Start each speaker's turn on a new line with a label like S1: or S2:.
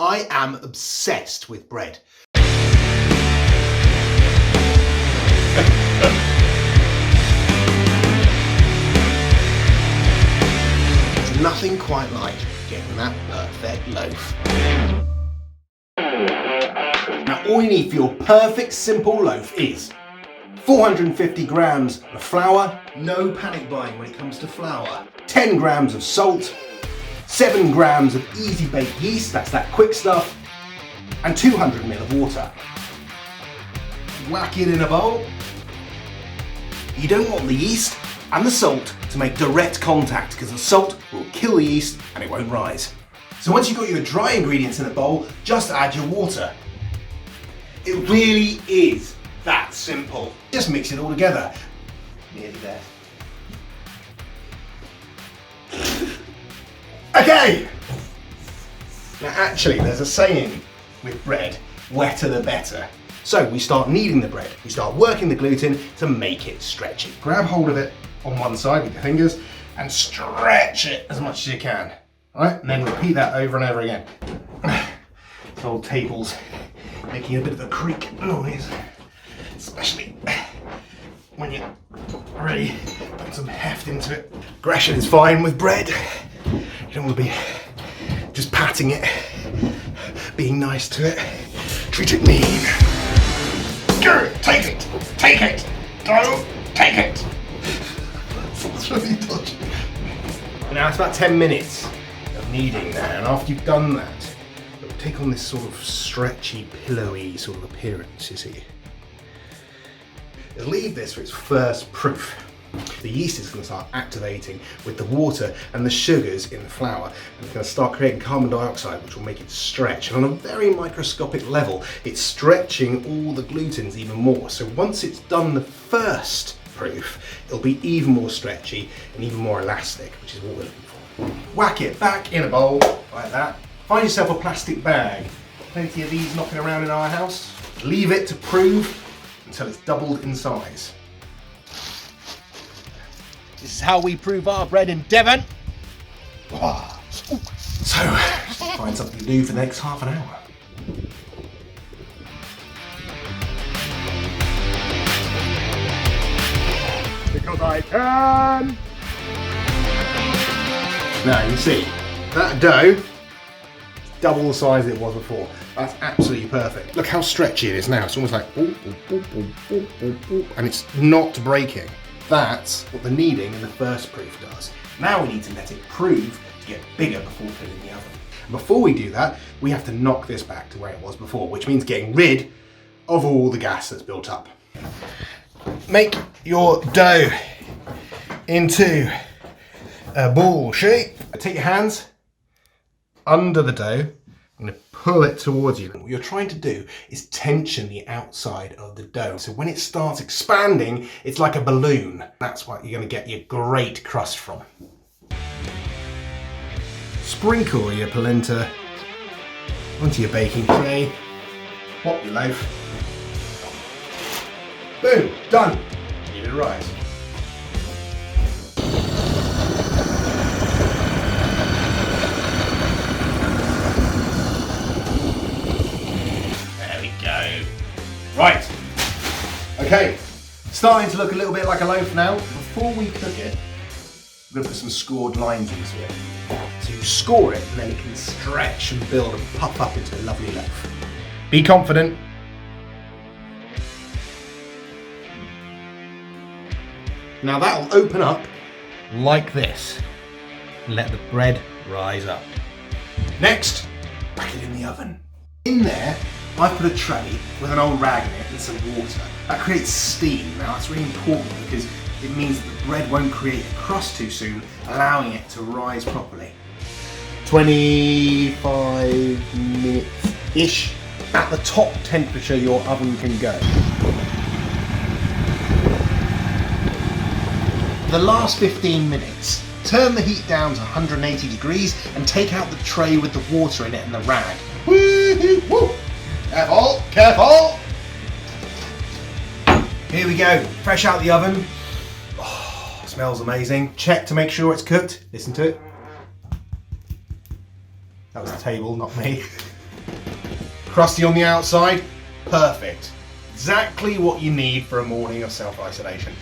S1: I am obsessed with bread. There's nothing quite like getting that perfect loaf. Now all you need for your perfect simple loaf is 450 grams of flour, no panic buying when it comes to flour, 10 grams of salt, 7 grams of easy bake yeast, that's that quick stuff, and 200 ml of water. Whack it in a bowl. You don't want the yeast and the salt to make direct contact because the salt will kill the yeast and it won't rise. So once you've got your dry ingredients in a bowl, just add your water. It really is that simple. Just mix it all together. Nearly there. Okay! Now actually there's a saying with bread, wetter the better. So we start kneading the bread, we start working the gluten to make it stretchy. Grab hold of it on one side with your fingers and stretch it as much as you can. Alright, and then repeat that over and over again. This old table's making a bit of a creak noise, especially when you're really putting some heft into it. Aggression is fine with bread. You don't want to be just patting it, being nice to it. Treat it mean. Go, take it, go, take it. It's really dodgy. Now it's about 10 minutes of kneading now, and after you've done that, it'll take on this sort of stretchy, pillowy sort of appearance, you see. It'll leave this for its first proof. The yeast is going to start activating with the water and the sugars in the flour, and it's going to start creating carbon dioxide, which will make it stretch. And on a very microscopic level, it's stretching all the glutens even more. So once it's done the first proof, it'll be even more stretchy and even more elastic, which is what we're looking for. Whack it back in a bowl like that. Find yourself a plastic bag. Plenty of these knocking around in our house. Leave it to prove until it's doubled in size. This is how we prove our bread in Devon. So, find something to do for the next half an hour. Because I can! Now you see, that dough is double the size it was before. That's absolutely perfect. Look how stretchy it is now. It's almost like, and it's not breaking. That's what the kneading in the first proof does. Now we need to let it prove to get bigger before putting it in the oven. And before we do that, we have to knock this back to where it was before, which means getting rid of all the gas that's built up. Make your dough into a ball shape. Take your hands under the dough. I'm going to pull it towards you. What you're trying to do is tension the outside of the dough. So when it starts expanding, it's like a balloon. That's what you're going to get your great crust from. Sprinkle your polenta onto your baking tray. Pop your loaf. Boom, done. Give it a rise. Right, okay, starting to look a little bit like a loaf now. Before we cook it, we're going to put some scored lines into it. So you score it and then it can stretch and build and puff up into a lovely loaf. Be confident. Now that'll open up like this and let the bread rise up. Next, back it in the oven. In there, I've put a tray with an old rag in it and some water. That creates steam. Now that's really important because it means that the bread won't create a crust too soon, allowing it to rise properly. 25 minutes-ish. At the top temperature your oven can go. For the last 15 minutes, turn the heat down to 180 degrees and take out the tray with the water in it and the rag. Woo-hoo-woo. Careful, careful! Here we go, fresh out the oven. Oh, smells amazing. Check to make sure it's cooked. Listen to it. That was the table, not me. crusty on the outside, perfect. Exactly what you need for a morning of self-isolation.